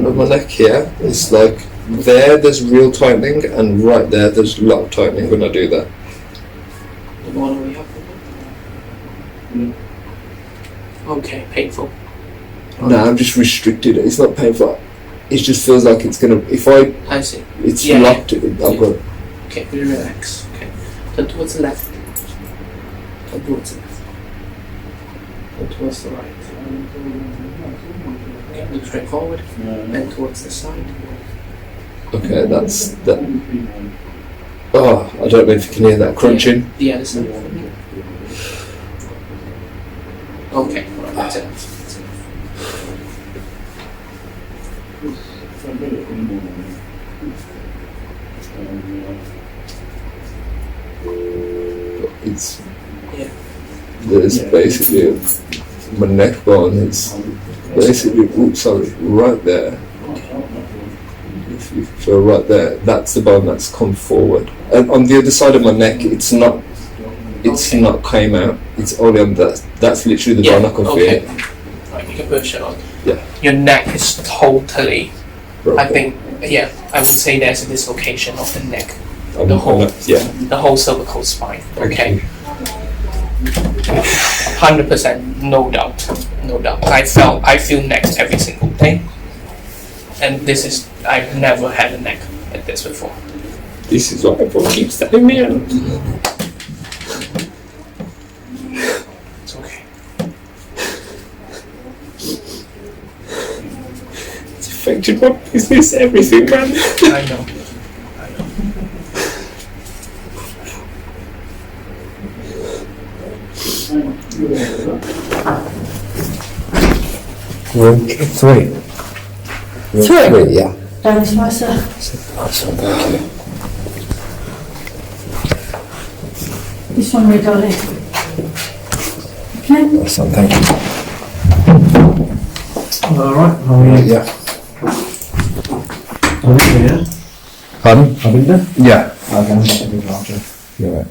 front of my neck here, it's like there's real tightening, and right there's a lot of tightening when I do that. Okay, painful. No, I'm just restricted. It's not painful. It just feels like it's gonna. If I see. It's locked. I've got it. Okay, relax. Okay, turn towards the left. Turn towards the left. Turn towards the right. Okay, look straight forward. Then towards the side. Okay, that's that. Oh, I don't know if you can hear that crunching. The other side. Okay, right, that's enough. It's there's basically my neck bone. It's basically right there. If you feel right there, that's the bone that's come forward. And on the other side of my neck, it's not came out. It's only on that. That's literally the bone I can feel. Right, you can push it on. Yeah. Your neck is totally. Broken. I think. Yeah, I would say there's a dislocation of the neck. The whole cervical spine. Okay. 100%, no doubt. I feel necks every single day, and I've never had a neck like this before. This is what everyone keeps telling me. It's okay. It's affected my business, everything, man. I know. Room 3. Three? Yeah. Thanks, Martha. Awesome, thank you. This one, my darling. Okay. Awesome, thank you. Alright, how are you? Yeah. Are you here? Pardon? Abinda? Yeah. Okay, I'm not a big larger. You're right.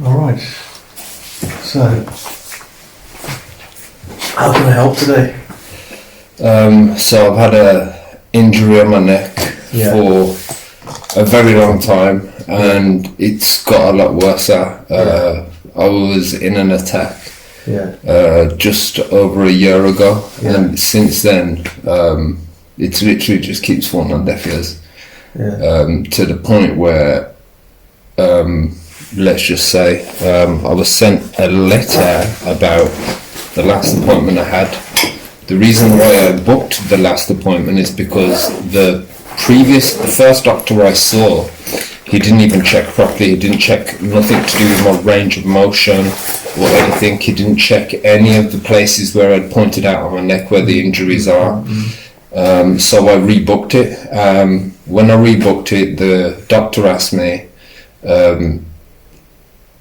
Alright. So, how can I help today? So I've had a injury on my neck for a very long time, and it's got a lot worse. I was in an attack just over a year ago, and since then it's literally just keeps falling on deaf ears, to the point where let's just say I was sent a letter about the last appointment I had. The reason why I booked the last appointment is because the first doctor I saw, he didn't even check properly. He didn't check nothing to do with my range of motion or anything. He didn't check any of the places where I'd pointed out on my neck where the injuries are. So I rebooked it. When I rebooked it, the doctor asked me,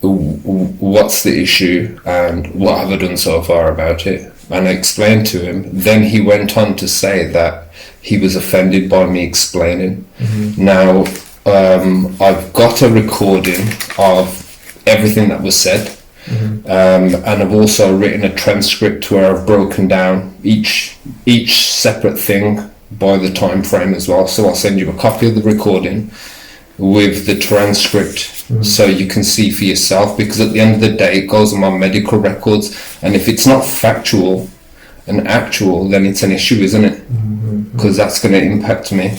what's the issue and what have I done so far about it? And I explained to him. Then he went on to say that he was offended by me explaining. Now, I've got a recording of everything that was said, and I've also written a transcript where I've broken down each separate thing by the time frame as well. So I'll send you a copy of the recording with the transcript so you can see for yourself, because at the end of the day it goes on my medical records, and if it's not factual and actual, then it's an issue, isn't it? Because that's going to impact me.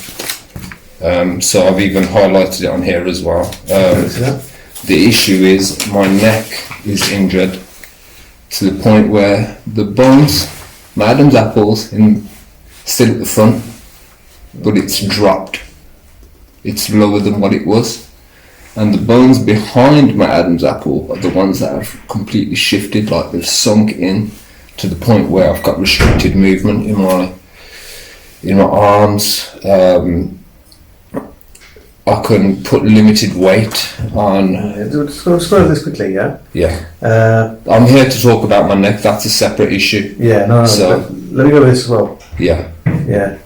So I've even highlighted it on here as well. The issue is my neck is injured to the point where the bones, my Adam's apples, still at the front, but it's dropped. It's lower than what it was. And the bones behind my Adam's apple are the ones that have completely shifted, like they've sunk in to the point where I've got restricted movement in my arms. I can put limited weight on. Let's go through this quickly, yeah? Yeah. I'm here to talk about my neck. That's a separate issue. Yeah, no. So, let me go with this as well. Yeah. Yeah.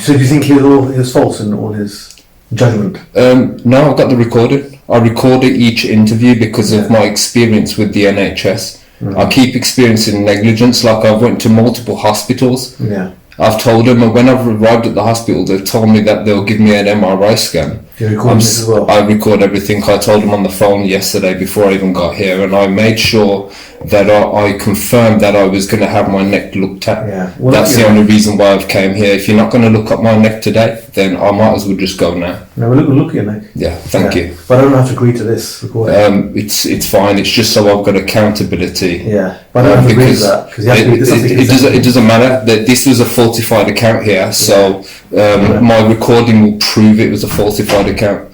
So do you think he was false in all his judgment? No, I've got the recording. I recorded each interview because of my experience with the NHS. I keep experiencing negligence. Like I've went to multiple hospitals. Yeah. I've told them, and when I've arrived at the hospital, they've told me that they'll give me an MRI scan. You record this as well? I record everything. I told them on the phone yesterday before I even got here, and I made sure that I confirmed that I was going to have my neck looked at. Yeah. Well, that's the only reason why I've came here. If you're not going to look at my neck today, then I might as well just go now. No, we'll look at your neck. Yeah, thank you. But I don't have to agree to this recording. It's fine. It's just so I've got accountability. Yeah, but I don't have to agree to that because it doesn't matter that this was a falsified account here. So my recording will prove it was a falsified account.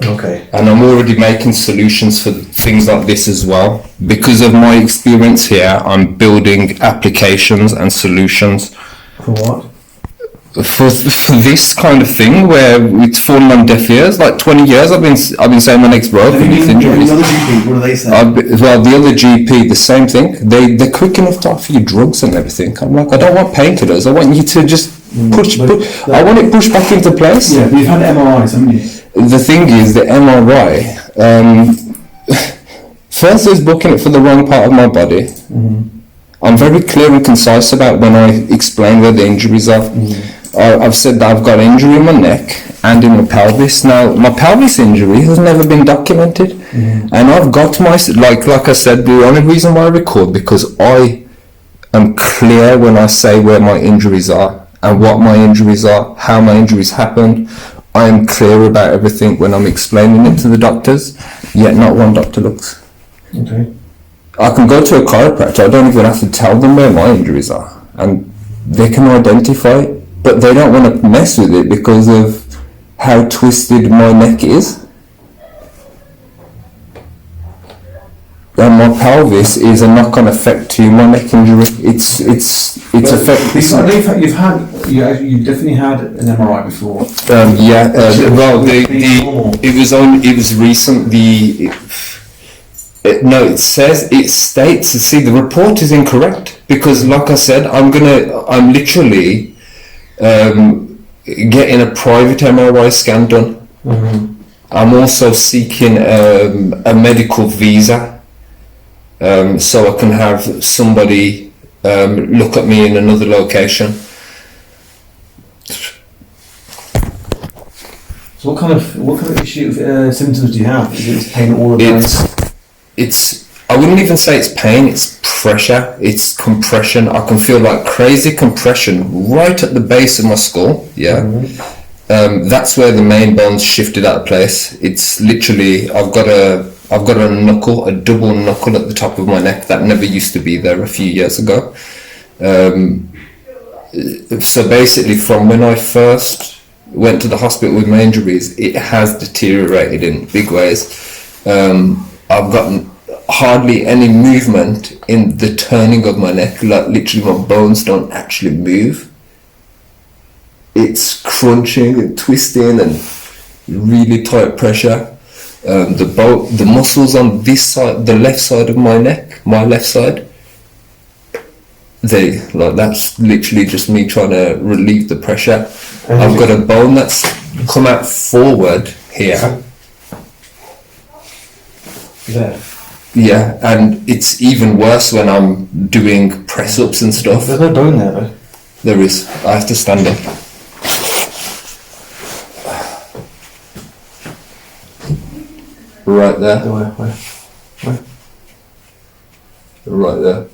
Okay. And I'm already making solutions for things like this as well. Because of my experience here, I'm building applications and solutions. For what? For this kind of thing where it's fallen on deaf ears. Like 20 years I've been saying my neck's broken with injuries. The other GP, what do they say? Well, the other GP, the same thing. They're quick enough to offer you drugs and everything. I'm like, I don't want painkillers. I want you to just I want it pushed back into place. Yeah, but you've had MRIs, haven't you? The thing is, the MRI, first is booking it for the wrong part of my body. I'm very clear and concise about when I explain where the injuries are. I've said that I've got injury in my neck and in my pelvis. Now, my pelvis injury has never been documented. And I've got like I said, the only reason why I record, because I am clear when I say where my injuries are and what my injuries are, how my injuries happened. I am clear about everything when I'm explaining it to the doctors, yet not one doctor looks. Okay. I can go to a chiropractor, I don't even have to tell them where my injuries are, and they can identify it, but they don't want to mess with it because of how twisted my neck is. And my pelvis is a knock-on effect to my neck injury. It's affecting. You've definitely had an MRI before. Well, it was recent. It states. See, the report is incorrect because, like I said, I'm literally getting a private MRI scan done. I'm also seeking a medical visa. So I can have somebody look at me in another location. So what kind of symptoms do you have? Is it pain all the time? I wouldn't even say it's pain. It's pressure. It's compression. I can feel like crazy compression right at the base of my skull. Yeah. That's where the main bone's shifted out of place. It's literally I've got a knuckle, a double knuckle at the top of my neck that never used to be there a few years ago. So basically, from when I first went to the hospital with my injuries, it has deteriorated in big ways. I've gotten hardly any movement in the turning of my neck. Like literally, my bones don't actually move. It's crunching and twisting and really tight pressure. The muscles on this side, the left side of my neck, my left side, that's literally just me trying to relieve the pressure. I've got a bone that's come out forward here. There. Yeah, and it's even worse when I'm doing press-ups and stuff. There's no bone there though. There is. I have to stand up. Right there. Where? Right there.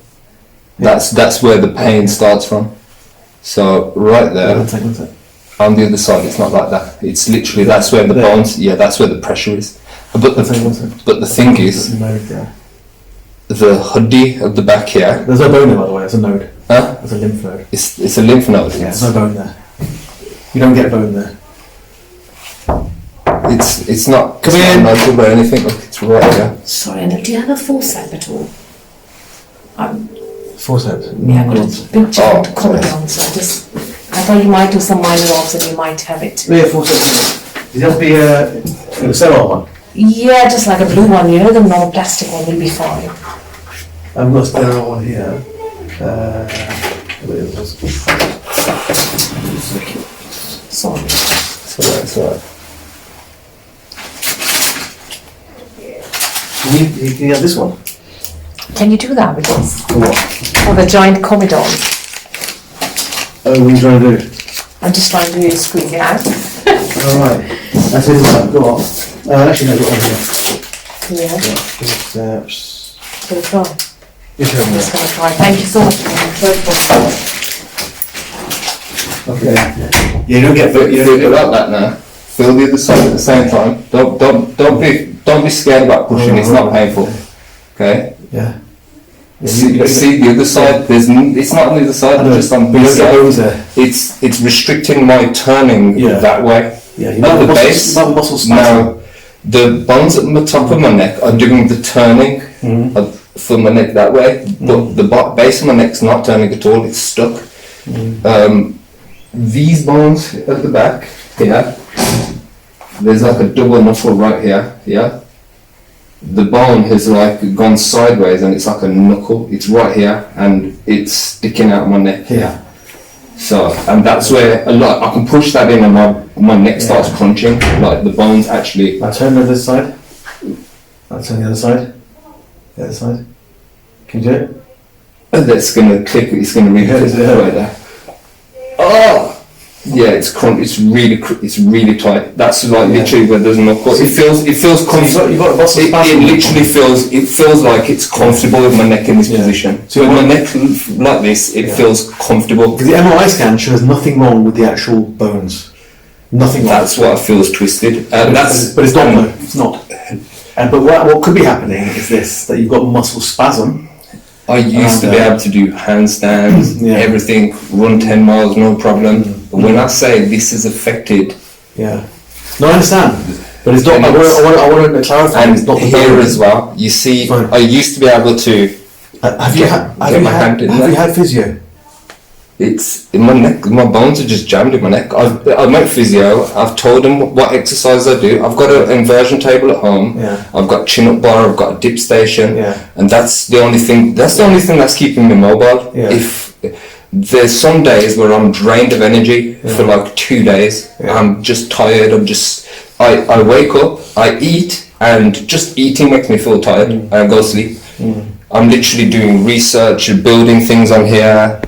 That's where the pain starts from. So right there. One sec. On the other side, it's not like that. It's literally that's where the bones. Yeah, that's where the pressure is. But the thing is, the hoodie of the back here. There's no bone there, by the way. It's a node. Huh? It's a lymph node. It's a lymph node. Yeah, there's no bone there. You don't get a bone there. It's not. Come in. Not nodule or anything. Look, it's right here. Sorry, Anna, do you have a forceps at all? Forceps? Yeah, I've got a big giant collarbone, so I thought you might do some minor obs and you might have it. Yeah, forceps. Does it have to be a sterile one? Yeah, just like a blue one, you know, the normal plastic one will be fine. I've got a sterile one here. Sorry. It's alright. Can you have this one? Can you do that with this? For what? For the giant comedons? Oh, what are you trying to do? I'm just trying to squeeze it out. Alright. That's it, right, go on. Actually, no, got one here. Yeah, It's, gonna try. it's over I'm just there. gonna try. Thank you so much. Okay. Yeah, you don't get But you do it like that now. Feel the other side at the same time. Don't be scared about pushing. It's not painful. Okay. Yeah. See the other side. It's not on the other side. It's just on But you this don't get bones side. there. It's restricting my turning that way. Yeah, you Not the muscle- base. not muscle spasm. No, the bones at the top of my neck are doing the turning for my neck that way, but the base of my neck's not turning at all. It's stuck. These bones at the back here, there's like a double knuckle right here. Yeah, the bone has like gone sideways and it's like a knuckle. It's right here and it's sticking out of my neck here. So, and that's where a lot, I can push that in and my neck starts crunching, like the bones actually. I'll turn to this side. I'll turn the other side. The other side. Can you do it? That's gonna click, it's gonna really click right there. Oh! Yeah, it's really tight. That's like literally where there's no cut. It feels comfortable. You've got a muscle spasm. It literally feels like it's comfortable with my neck in this position. So when my neck like this, it feels comfortable. Because the MRI scan shows nothing wrong with the actual bones. Nothing wrong. That's what feels twisted. But it's not though. It's not. But what could be happening is this, that you've got muscle spasm. I used to be able to do handstands, everything, run 10 miles, no problem. But when I say this is affected... Yeah. No, I understand. But it's not, I want to clarify. And it's not here as well, you see, I used to be able to... Have you had physio? It's in my neck, my bones are just jammed in my neck. I went physio, I've told them what exercise I do. I've got an inversion table at home, I've got chin up bar, I've got a dip station, and that's the only thing that's keeping me mobile. If there's some days where I'm drained of energy for like 2 days, I'm just tired, I wake up, I eat, and just eating makes me feel tired, and I go to sleep. I'm literally doing research and building things on here.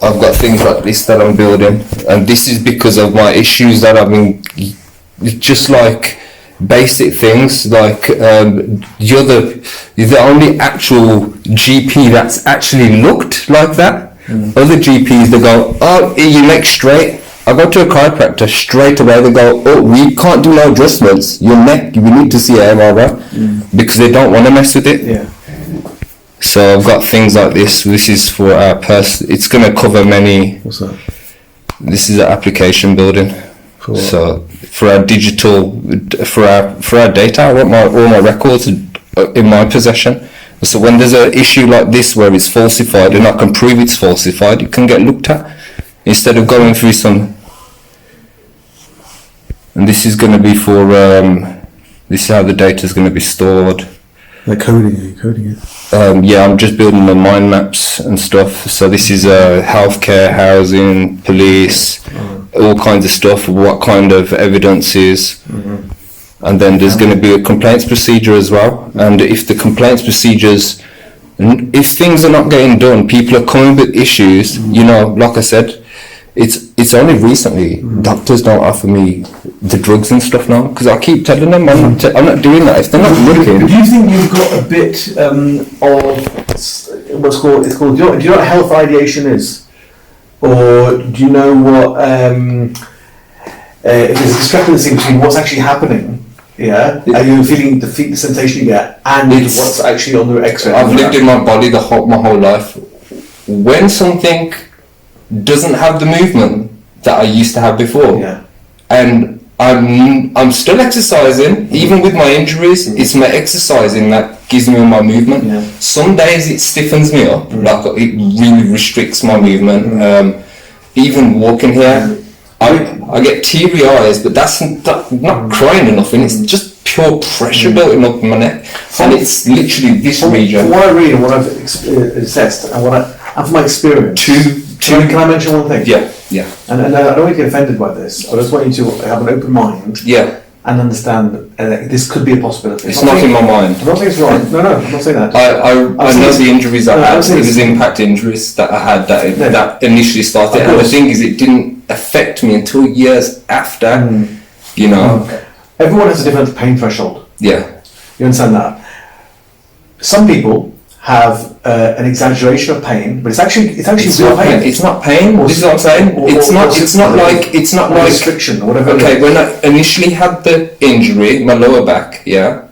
I've got things like this that I'm building, and this is because of my issues that I've been, just like basic things like you're the only actual GP that's actually looked like that. Other GPs, they go, oh, your neck's straight. I go to a chiropractor straight away, they go, oh, we can't do no adjustments, your neck, we need to see an MRI, because they don't want to mess with it. So I've got things like this. This is for our it's going to cover many. What's that? This is an application building. For what? So for our digital, for our data, I want all my records in my possession. So when there's an issue like this where it's falsified and I can prove it's falsified, it can get looked at instead of going through some. And this is going to be for. This is how the data is going to be stored. Like coding it. I'm just building the mind maps and stuff. So this is healthcare, housing, police, all kinds of stuff. What kind of evidence is, and then there's going to be a complaints procedure as well. And if the complaints procedures, if things are not getting done, people are coming with issues. Like I said, it's only recently doctors don't offer me the drugs and stuff now, because I keep telling them I'm not doing that if they're not looking. Do you think you've got a bit of what's called? It's called. Do you know what health ideation is, or do you know what? If there's a discrepancy between what's actually happening, are you feeling the sensation you get, and what's actually on the X-ray? I've lived in my body my whole life. When something doesn't have the movement that I used to have before, and I'm still exercising, even with my injuries. It's my exercising that gives me all my movement. Some days it stiffens me up, like it really restricts my movement. Even walking here, I get teary eyes, but that's not crying or nothing. It's just pure pressure building up in my neck, and it's literally this From region. what I read and what I've assessed, and and from my experience, can I mention one thing? Yeah, And I don't want you to get offended by this. I just want you to have an open mind yeah. and understand this could be a possibility. It's not in my mind. I'm not saying it's wrong. No, I'm not saying that. I know the injuries I had. saying It was impact injuries that I had that initially started. Of And the course. thing is, it didn't affect me until years after. You know. Everyone has a different pain threshold. Yeah. You understand that? Some people have an exaggeration of pain, but it's actually real pain. It's not pain. This is what I'm saying. It's not like restriction or whatever. Okay, when I initially had the injury, my lower back, yeah,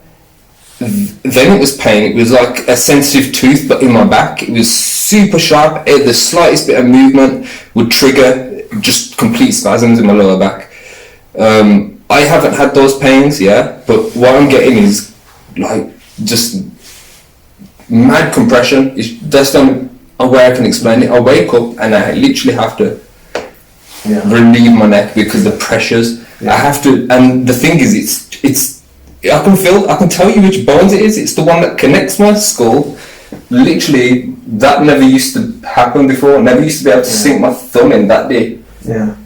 then it was pain. It was like a sensitive tooth, but in my back. It was super sharp. The slightest bit of movement would trigger just complete spasms in my lower back. I haven't had those pains, yeah, but what I'm getting is like just mad compression. That's the only way I can explain it. I wake up and I literally have to relieve my neck because the pressures. I have to, and the thing is, it's. I can tell you which bones it is. It's the one that connects my skull. Literally, that never used to happen before. I never used to be able to sink my thumb in that deep. Yeah.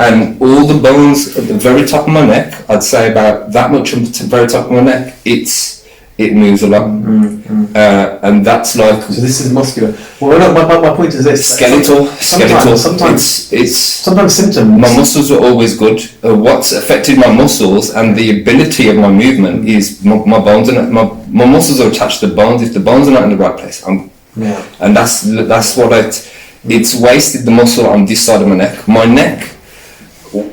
And all the bones at the very top of my neck, I'd say about that much on the very top of my neck, it moves a lot. And that's like... So this is muscular. Well, no, my point is this. Skeletal. Sometimes It's symptoms. my muscles are always good. What's affected my muscles and the ability of my movement is my bones. And my muscles are attached to the bones. If the bones are not in the right place, and that's what it's wasted the muscle on this side of my neck. My neck,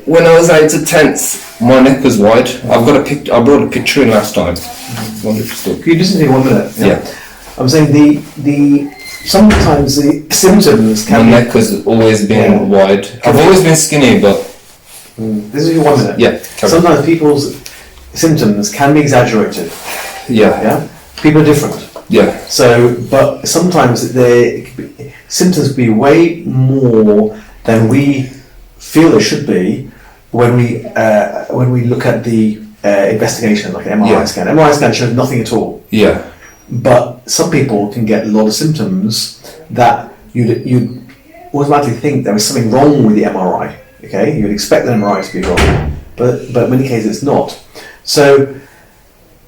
when I was 8 to 10th, my neck was wide. I brought a picture in last time. Can you listen to me 1 minute? Yeah. I'm saying sometimes the symptoms My can neck has always been wide. I've always been skinny, but This is 1 minute. yeah. Sometimes people's symptoms can be exaggerated. Yeah. Yeah. People are different. Yeah. So, but sometimes symptoms can be way more than we feel they should be when we look at the investigation, like an MRI scan. MRI scan shows nothing at all. Yeah. But some people can get a lot of symptoms that you'd automatically think there was something wrong with the MRI. Okay, you'd expect the MRI to be wrong, but in many cases it's not. So,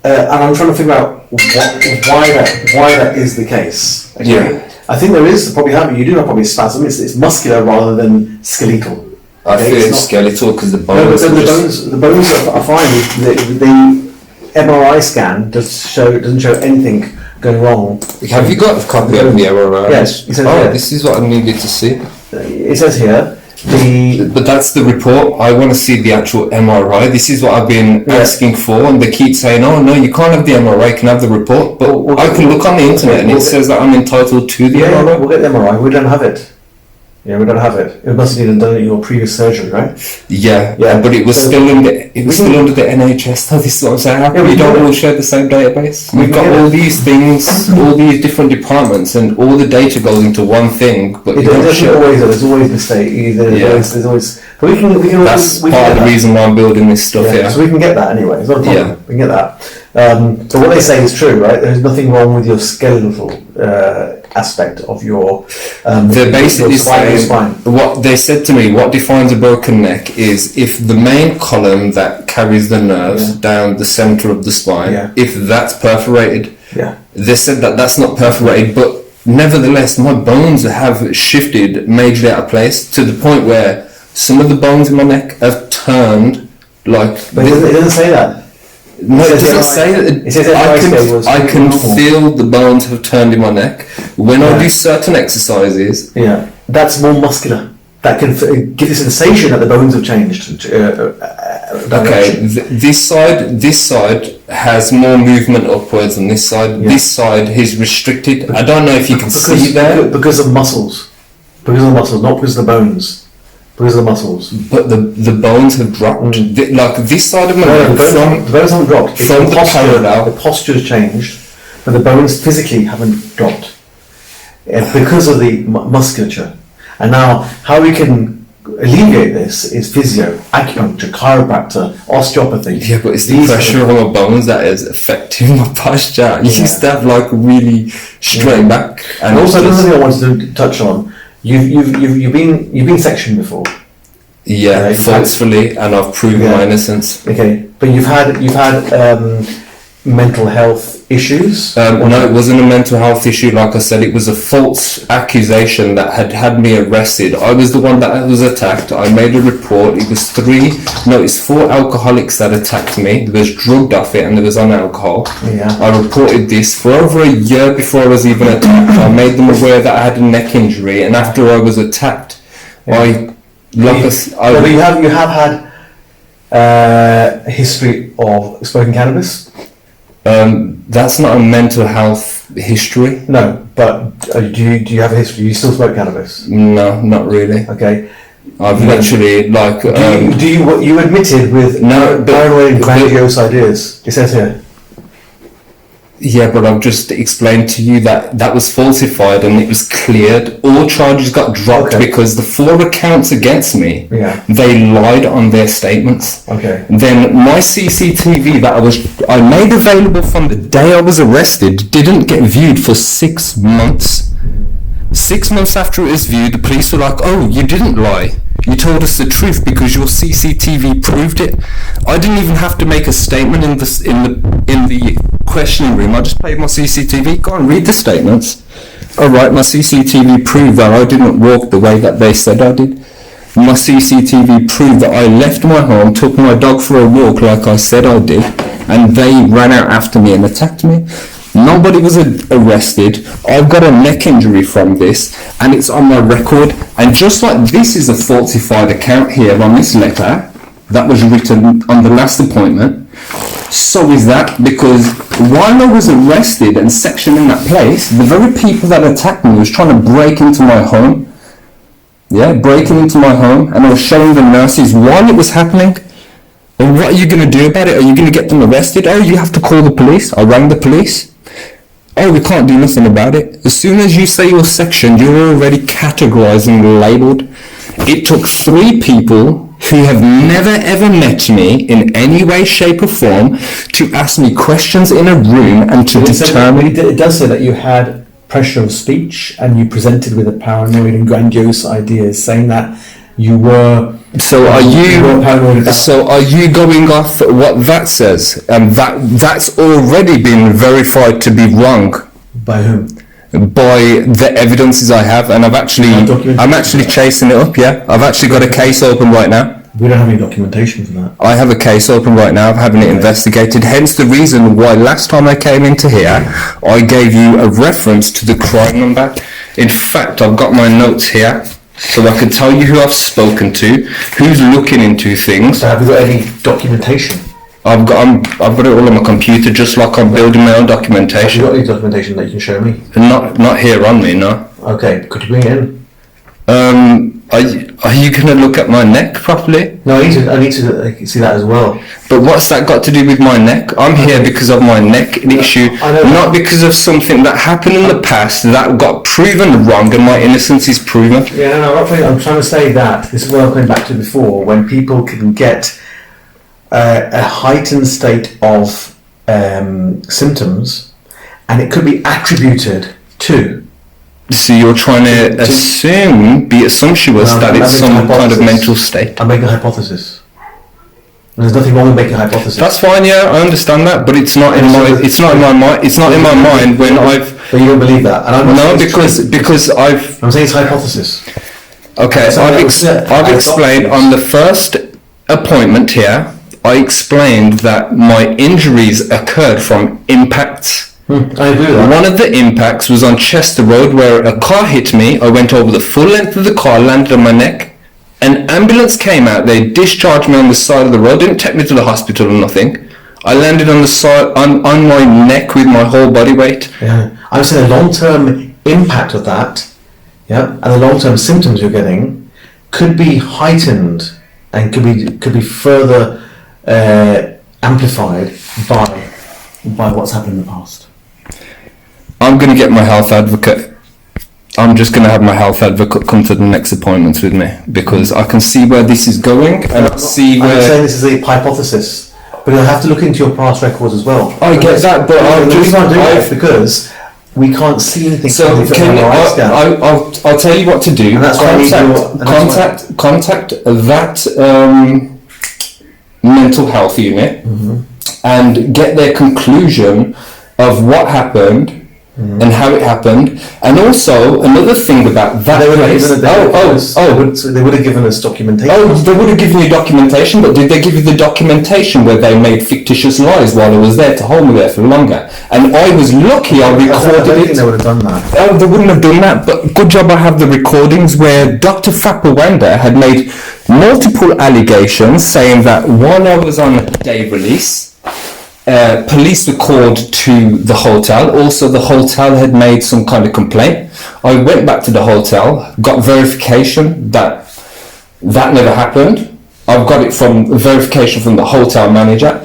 and I'm trying to figure out why that is the case. Okay? Yeah. I think there is probably you do have probably spasm. It's muscular rather than skeletal. I feel it's skeletal because the bones. No, but the bones are fine. The MRI scan doesn't show anything going wrong. Have you got a copy of the MRI? Yes. It says here. This is what I needed to see. It says here But that's the report. I want to see the actual MRI. This is what I've been asking for, and they keep saying, "Oh no, you can't have the MRI. You can have the report." But I can look on the internet, and it says that I'm entitled to the MRI. We'll get the MRI. We don't have it. Yeah, we don't have it. It must have been done at your previous surgery, right? Yeah, Yeah. but it was So still under the NHS. Though, this is what I'm saying. How come we we don't can- all share the same database? we We've can got get all it. these things, all these different departments, and all the data goes into one thing. But It you don't doesn't share. always. There's always mistake. There's always. But we can. That's we can part get of the that. reason why I'm building this stuff. Yeah, Yeah. so we can get that anyway. It's not a problem. Yeah. We can get that. So what they say is true, right? There's nothing wrong with your skeletal aspect of your. They're basically your saying spine. what they said to me. What defines a broken neck is if the main column that carries the nerves down the center of the spine, if that's perforated. Yeah. They said that that's not perforated, but nevertheless, my bones have shifted majorly out of place to the point where some of the bones in my neck have turned like. But it doesn't say that. No, it doesn't MRI say that. it says MRI was I can normal. feel the bones have turned in my neck when I Yeah. do certain exercises. Yeah, that's more muscular. That can give the sensation that the bones have changed. Okay, this side has more movement upwards than this side. Yeah. This side is restricted. I don't know if you can see there, because of muscles. Because of the muscles, not because of the bones. Because of the muscles. but the bones have dropped. Like this side of my No, neck, the bones haven't dropped. It's from the parallel. The posture's changed, but the bones physically haven't dropped because of the musculature. And now, how we can alleviate this is physio, acupuncture, chiropractor, osteopathy. Yeah, but it's the pressure on my bones that is affecting my posture. I used to have like really straight back. And also another thing I wanted to touch on, you've been sectioned before. Yeah, forcefully, and I've proven my innocence. Okay, but you've had mental health issues? No, it wasn't a mental health issue. Like I said, it was a false accusation that had me arrested. I was the one that was attacked. I made a report. It was 4 alcoholics that attacked me. There was drugged off it and there was on alcohol. Yeah. I reported this for over a year before I was even attacked. I made them aware that I had a neck injury, and after I was attacked, you have had a history of smoking cannabis? That's not a mental health history. No, but do you have a history? Do you still smoke cannabis? No, not really. Okay. I've literally like. You admitted with paranoid and grandiose ideas? It says here. Yeah, but I've just explained to you that was falsified and it was cleared. All charges got dropped because the 4 accounts against me, they lied on their statements. Okay. Then my CCTV that I made available from the day I was arrested didn't get viewed for 6 months. 6 months after it was viewed, the police were like, "Oh, you didn't lie. You told us the truth because your CCTV proved it." I didn't even have to make a statement in the questioning room. I just played my CCTV. Go and read the statements. All right, my CCTV proved that I didn't walk the way that they said I did. My CCTV proved that I left my home, took my dog for a walk like I said I did, and they ran out after me and attacked me. Nobody was arrested. I've got a neck injury from this, and it's on my record. And just like this is a falsified account here on this letter that was written on the last appointment, so is that, because while I was arrested and sectioned in that place, the very people that attacked me was trying to break into my home. Yeah, breaking into my home, and I was showing the nurses while it was happening. Well, what are you going to do about it? Are you going to get them arrested? Oh, you have to call the police. I rang the police. Oh, we can't do nothing about it. As soon as you say you're sectioned, you're already categorised and labelled. It took 3 people who have never ever met me in any way, shape or form to ask me questions in a room and to determine... It does say that you had pressure of speech and you presented with a paranoid and grandiose ideas, saying that you were... So are you going off what that says? And that's already been verified to be wrong. By whom? By the evidences I have, and I'm actually chasing it up. Yeah, I've actually got a case open right now. We don't have any documentation for that. I have a case open right now. I'm having it investigated. Hence the reason why last time I came into here, I gave you a reference to the crime number. In fact, I've got my notes here, so I can tell you who I've spoken to, who's looking into things. So have you got any documentation? I've got it all on my computer, just like I'm building my own documentation. Have you got any documentation that you can show me? Not here on me, no. Okay, could you bring it in? Are you going to look at my neck properly? No, I need to see that as well. But what's that got to do with my neck? I'm here because of my neck issue, not because of something that happened in the past that got proven wrong and my innocence is proven. Yeah, no, I'm trying to say that, this is what I was going back to before, when people can get a heightened state of symptoms, and it could be attributed to... So you're trying to assume, be assumptuous that it's some kind of mental state. I'm making a hypothesis. And there's nothing wrong with making a hypothesis. That's fine, yeah, I understand that, but it's not in my mind when I've... But you don't believe that? And I'm no, because I've... I'm saying it's hypothesis. Okay, so I've explained on the first appointment here, I explained that my injuries occurred from impacts. I agree with that. One of the impacts was on Chester Road where a car hit me. I went over the full length of the car, landed on my neck. An ambulance came out, they discharged me on the side of the road, didn't take me to the hospital or nothing. I landed on the side, on my neck with my whole body weight. Yeah, I'm saying the long-term impact of that, yeah, and the long-term symptoms you're getting could be heightened and could be further amplified by what's happened in the past. I'm going to get my health advocate I'm just going to have my health advocate come to the next appointments with me, because I can see where this is going, and I see I'm where. saying this is a hypothesis, but you'll have to look into your past records as well. I get that, but the reason I'm doing that is because we can't see anything. So I'll tell you what to do. And that's why I need contact that mental health unit and get their conclusion of what happened and how it happened. And also another thing about that place. They would have given us documentation. Oh, they would have given you documentation, but did they give you the documentation where they made fictitious lies while I was there to hold me there for longer? And I was lucky I recorded I don't it. think they would have done that. Oh, they wouldn't have done that, but good job I have the recordings where Dr. Fapawanda had made multiple allegations saying that while I was on day release, police were called to the hotel. Also, the hotel had made some kind of complaint. I went back to the hotel, got verification that never happened. I've got it from verification from the hotel manager.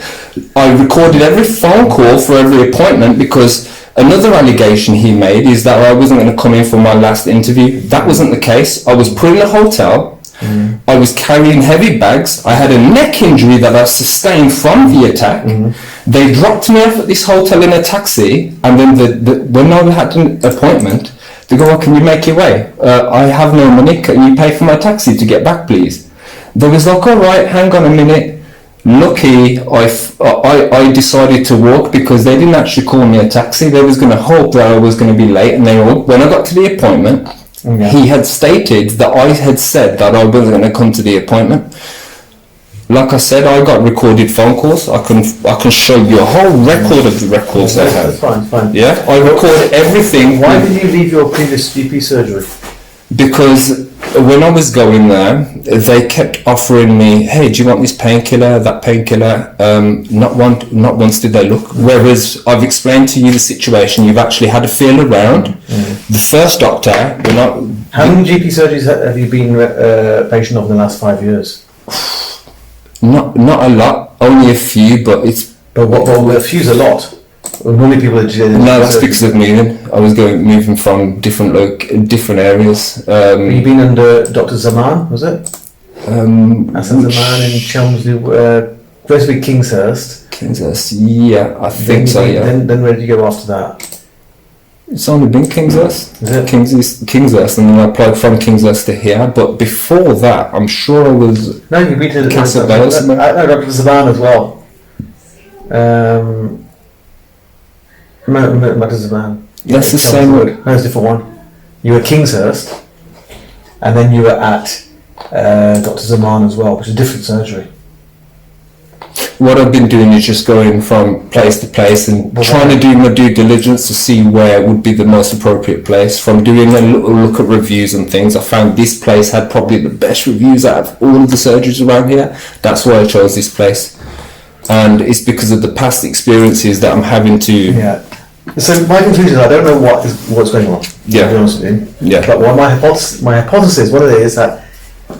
I recorded every phone call for every appointment, because another allegation he made is that I wasn't going to come in for my last interview. That wasn't the case. I was put in a hotel. I was carrying heavy bags. I had a neck injury that I sustained from the attack. They dropped me off at this hotel in a taxi, and then when I had an appointment, they go, "Oh, can you make your way? I have no money. Can you pay for my taxi to get back, please?" They was like, "All right, hang on a minute." Lucky, I decided to walk, because they didn't actually call me a taxi. They was going to hope that I was going to be late, and when I got to the appointment, he had stated that I had said that I wasn't going to come to the appointment. Like I said, I got recorded phone calls. I can show you a whole record of the records I have. It's fine. Yeah, I record everything. Why did you leave your previous GP surgery? Because when I was going there, they kept offering me, "Hey, do you want this painkiller, that painkiller?" Not once did they look. Whereas I've explained to you the situation, you've actually had a feel around. The first doctor, How many GP surgeries have you been a patient of in the last 5 years? Not a lot, only a few, but it's. But what a few's a lot. Normally people are No, that's because of moving. I was moving from different areas. Have you been under Dr. Zaman, was it? Hassan Zaman in Chelmsley, supposed to be Kingshurst. Kingshurst, yeah, I think so, yeah. Then where did you go after that? It's only been Kingshurst. Is it? Kingshurst, and then I applied from Kingshurst to here. But before that, I'm sure I was. No, you've been to Castle Bells. No, Dr. Zaman as well. Dr. Zaman. That's the same one. No, it's a different one. You were Kingshurst, and then you were at Dr. Zaman as well, which is a different surgery. What I've been doing is just going from place to place and trying to do my due diligence to see where would be the most appropriate place. From doing a little look at reviews and things, I found this place had probably the best reviews out of all of the surgeries around here. That's why I chose this place. And it's because of the past experiences that I'm having to... Yeah. So my conclusion is I don't know what's going on, to be honest with you. Yeah. But my hypothesis, what it is that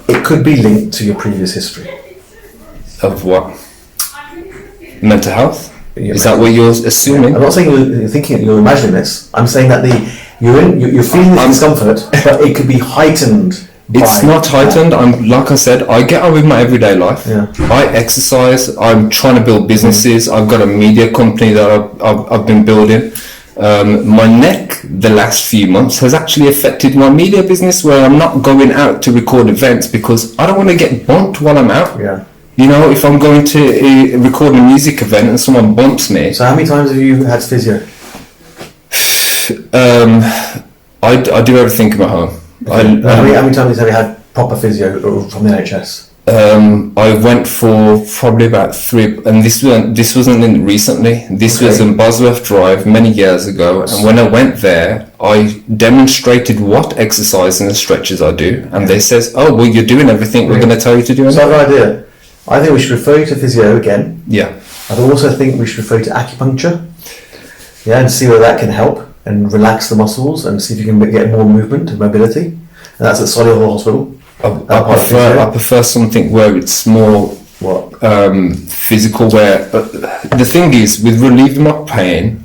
it could be linked to your previous history. Of what? Mental health? Is that what you're assuming? I'm not saying you're thinking, you're imagining this. I'm saying that you're feeling the discomfort, but it could be heightened. It's not heightened. Like I said, I get on with my everyday life. Yeah. I exercise. I'm trying to build businesses. I've got a media company that I've been building. My neck the last few months has actually affected my media business, where I'm not going out to record events because I don't want to get bumped while I'm out. Yeah. You know, if I'm going to record a music event and someone bumps me. So how many times have you had physio? I do everything in my home. How many times have you had proper physio from the NHS? I went for probably about 3, and this wasn't recently. This was in Bosworth Drive many years ago, and when I went there, I demonstrated what exercise and stretches I do, and they says, "Oh, well, you're doing everything we're going to tell you to do." So I have an idea. I think we should refer you to physio again. Yeah. I also think we should refer you to acupuncture. Yeah, and see whether that can help and relax the muscles and see if you can get more movement and mobility. And that's at Solihull Hospital. I prefer something where it's more physical. Where the thing is with relieving my pain,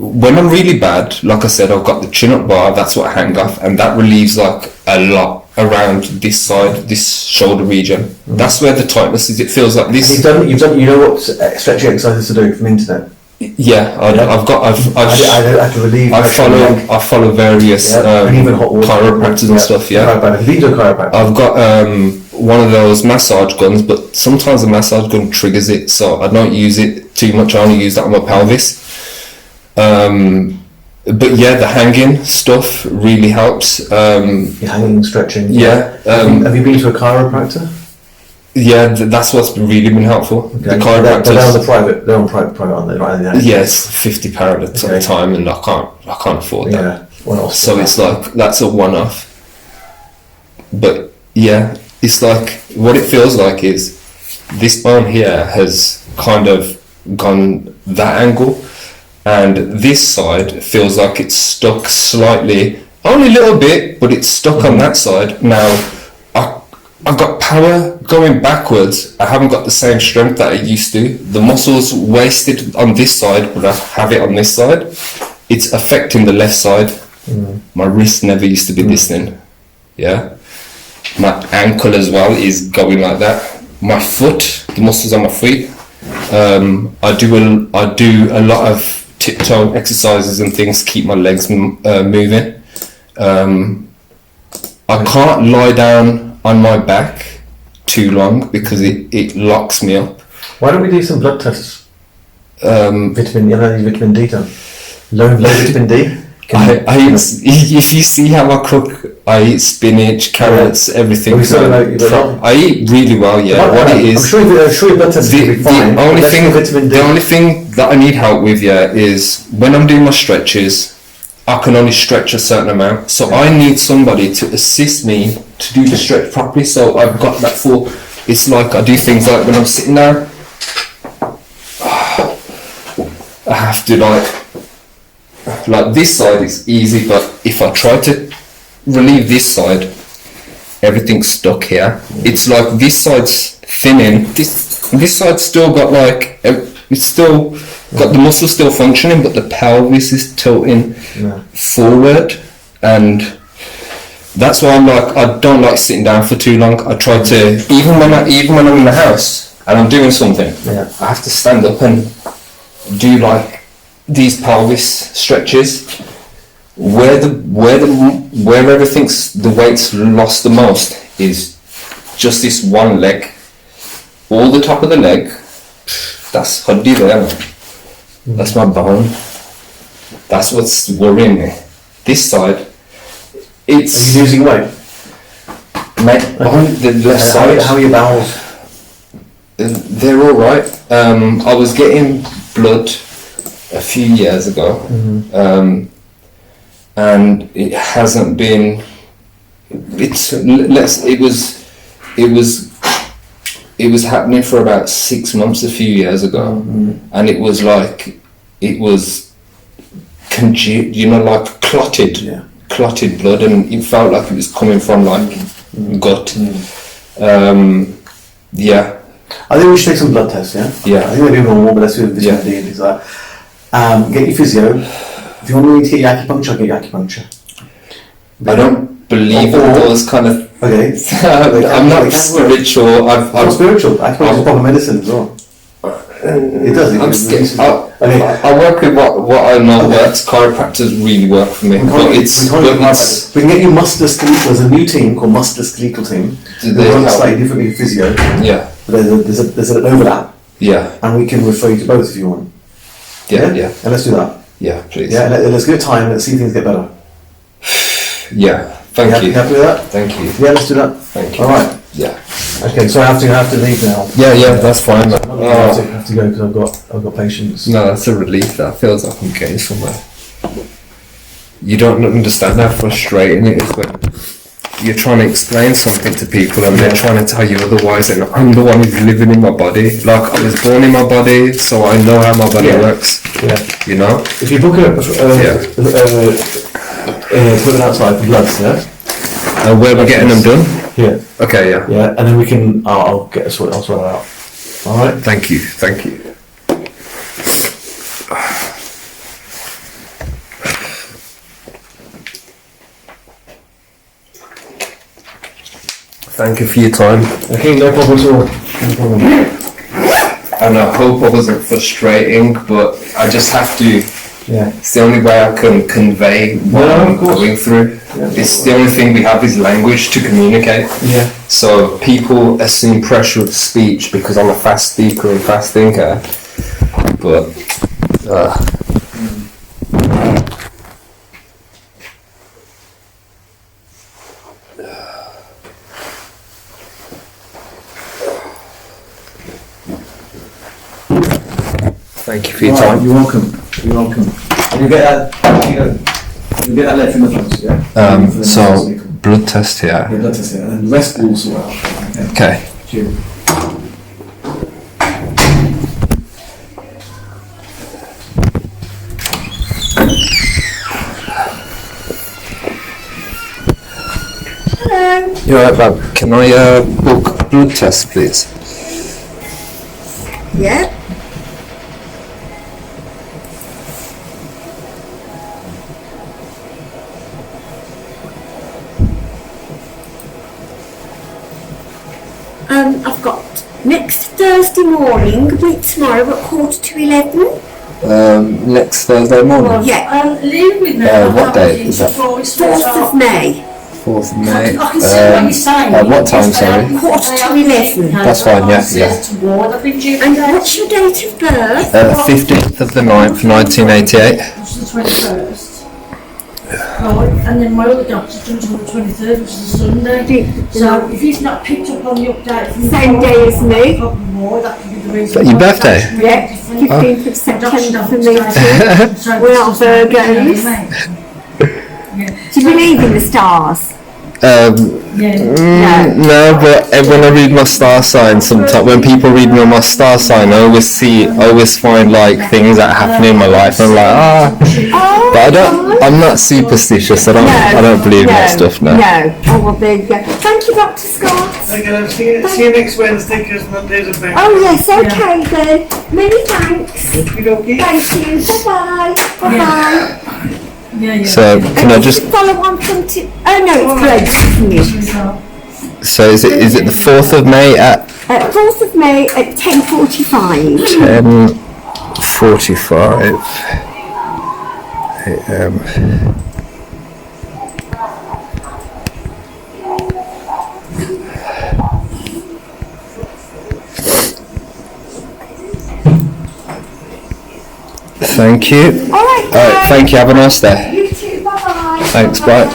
when I'm really bad, like I said, I've got the chin up bar, that's what I hang off, and that relieves like a lot around this side, this shoulder region. That's where the tightness is. It feels like this. You've done. You know what stretching exercises to do from the internet. Yeah, I I to relieve. I follow various and even hot water, chiropractors and stuff. Yeah, chiropractor. Been to a chiropractor. I've got one of those massage guns, but sometimes the massage gun triggers it, so I don't use it too much. I only use that on my pelvis. But yeah, the hanging stuff really helps. Hanging, stretching. Yeah. Have you been to a chiropractor? Yeah, that's what's really been helpful. Okay. The chiropractors. They're on private, aren't they? Right. Yes, £50 at a time, and I can't afford that. Yeah. Well, so it's like that's a one-off. But yeah, it's like what it feels like is this bone here has kind of gone that angle, and this side feels like it's stuck slightly, only a little bit, but it's stuck on that side. Now I've got power going backwards. I haven't got the same strength that I used to. The muscle's wasted on this side, but I have it on this side. It's affecting the left side. My wrist never used to be this thin. Yeah. My ankle as well is going like that. My foot, the muscles on my feet. I do a lot of tiptoe exercises and things to keep my legs moving. I can't lie down on my back too long because it locks me up. Why don't we do some blood tests? Vitamin D done. Low vitamin D. If you see how I cook, I eat spinach, carrots, everything. I eat really well. Yeah, what it is. I'm sure your blood test will be fine. The only thing that I need help with, is when I'm doing my stretches, I can only stretch a certain amount. So I need somebody to assist me to do the stretch properly. So I've got that for. It's like I do things like when I'm sitting down, I have to like this side is easy, but if I try to relieve this side, everything's stuck here. It's like this side's thinning. This side's still got it's still got the muscle still functioning, but the pelvis is tilting forward, and that's why I don't like sitting down for too long. I try to even when I'm in the house and I'm doing something, I have to stand up and do these pelvis stretches where everything's the weight's lost the most is just this one leg, all the top of the leg. That's huddy there. That's my bone. That's what's worrying me. This side, it's. Are you losing weight? On the left side. How are your bowels? They're all right. I was getting blood a few years ago, and it hasn't been. It was happening for about 6 months a few years ago, and it was clotted blood, and it felt like it was coming from gut. I think we should take some blood tests. I think they're doing normal, but let's do vitamin D and things like that. Get your physio. If you want me to get your acupuncture, I'll get your acupuncture. I don't believe in those kind of. Okay. I'm not spiritual. I'm not spiritual. Acupuncture is proper medicine as well. It does. I work with what I know works. Chiropractors really work for me. We can get you musculoskeletal. There's a new team called musculoskeletal team. They run slightly differently with physio. Yeah. There's an overlap. Yeah. And we can refer you to both if you want. Yeah. And let's do that. Yeah, please. Yeah. Let's give it time. Let's see if things get better. Yeah. Thank you. Happy with that? Thank you. Yeah. Let's do that. Thank you. All right. Yeah. Okay, so I have to leave now. Yeah, that's fine. I have to go because I've got patience. No, that's a relief. That feels like I'm getting somewhere. You don't understand how frustrating it is when you're trying to explain something to people and they're trying to tell you otherwise, and I'm the one who's living in my body. Like, I was born in my body, so I know how my body works. Yeah. You know? If you book put it outside for bloods, where we're getting them done? Yeah. Okay, yeah. Yeah, and then we can. I'll sort it out. All right. Thank you. Thank you for your time. Okay, no problem at all. No problem. And I hope I wasn't frustrating, but I just have to. Yeah. It's the only way I can convey what I'm going through. Yeah. It's the only thing we have is language to communicate. Yeah. So people assume pressure of speech because I'm a fast speaker and fast thinker. But thank you for your time. You're welcome. You're welcome. And you get that. You get that letter from the post, yeah. So blood test here. Yeah, let us hear. And the rest will sort out. Okay. Okay. Cheers. You're right, Bob. Can I book blood test, please? Yeah. I've got next Thursday morning, week tomorrow at 11:15. Next Thursday morning. Yeah. Leave with me. What date is that? 4th of May. 4th of May. I can see what you're saying. At what time, sorry? 11:15. That's fine, yeah. And what's your date of birth? 15th of the 9th, 1988. Which is the 21st. Right, and then my other doctor's done till the 23rd, which is a Sunday. So if he's not picked up on the update from the Same day as me. probably more, that could be the reason. Is that your why it's birthday? actually Yeah, different. 15th of Doctor September for doesn't me stay. too. So We're it's not just- Virgos. Yeah. Do you believe in the stars? Yeah. No, but when I read my star sign, sometimes when people read me on my star sign, I always find like things that happen in my life. And I'm like, but I'm not superstitious. I don't believe in that stuff now. No. Oh, well, there you go. Thank you, Dr. Scott. Okay, see you next Wednesday because Monday's a bank. Oh, yes, okay then. Many thanks. Okay. Thank you. Bye-bye. Bye-bye. Yeah. So can I just? Follow on from oh no, it's great, isn't it? So is it the 4th of May at 4th of May at 10:45. 10:45 a.m. Thank you. All right. Thank you. Have a nice day. You too. Bye-bye. Thanks. Bye.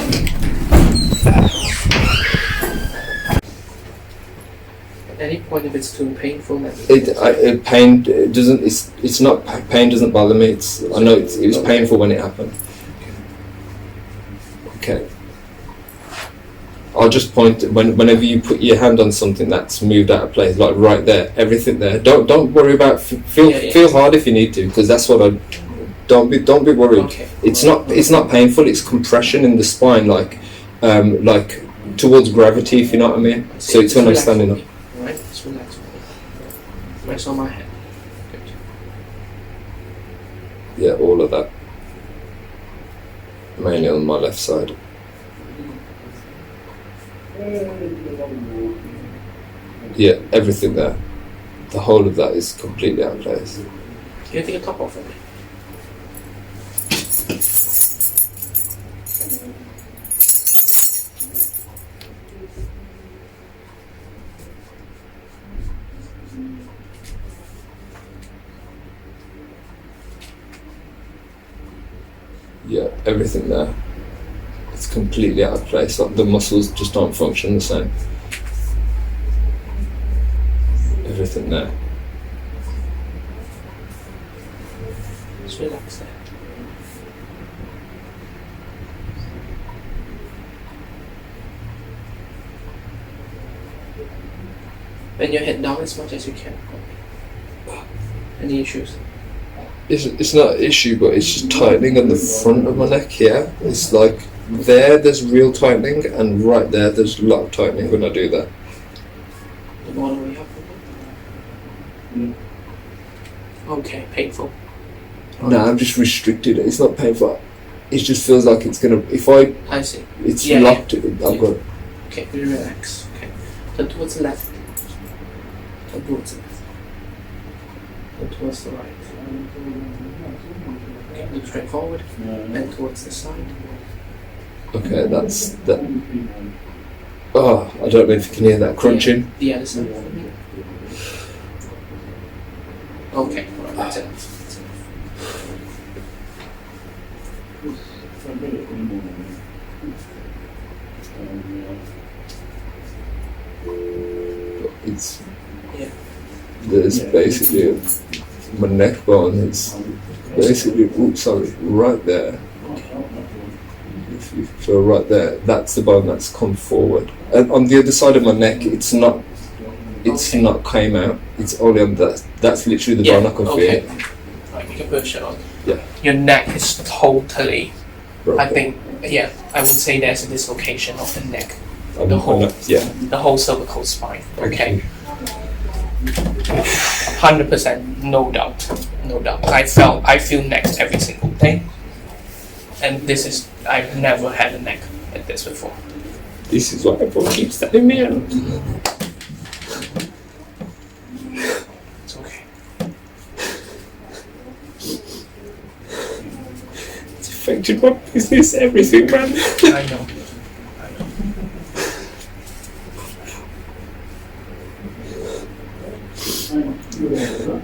At any point, if it's too painful, then Pain doesn't. It's not pain. Doesn't bother me. I know it was painful when it happened. Okay. I'll just point whenever you put your hand on something that's moved out of place, like right there, everything there. Don't worry about feel hard if you need to, because that's what I. Don't be worried. Okay. It's not painful. It's compression in the spine, like towards gravity, if you know what I mean. So it's when I'm standing up. Right, just relax. Rest on my head. Good. Yeah, all of that. Mainly on my left side. Yeah, everything there. The whole of that is completely out of place. Can you take a top off for me? Yeah, everything there. It's completely out of place. Like the muscles just don't function the same. Everything there. Just relax there. Bend your head down as much as you can. Any issues? It's not an issue, but it's just tightening on the front of my neck here. It's like there's real tightening, and right there's a lot of tightening when I do that. All the way up. Okay, painful. No, I'm just restricted. It's not painful. It just feels like it's gonna. If I see. it's Yeah, locked. yeah. I've got. Okay, relax. Okay. Turn towards the left. Turn towards the left. Turn towards the right. Okay, look straight forward. And towards the side. Okay, that's that. Oh, I don't know if you can hear that crunching. The other side for me. Okay, alright, that's enough. That's enough. It's Yeah. there's basically my neck bone is basically right there. If you feel right there, that's the bone that's come forward. And on the other side of my neck, it's not came out. It's only on that. That's literally the bone I can okay. feel. Right, you can put a shirt on. Yeah. Your neck is totally. Broken. I think. Yeah, I would say there's a dislocation of the neck, I'm the whole- yeah. the whole cervical spine. Thank Okay. you. 100%, no doubt, no doubt. I feel neck every single day, and this is I've never had a neck like this before. This is why everyone keeps telling me. It's okay. It's affected my business, everything, man. I know. I know.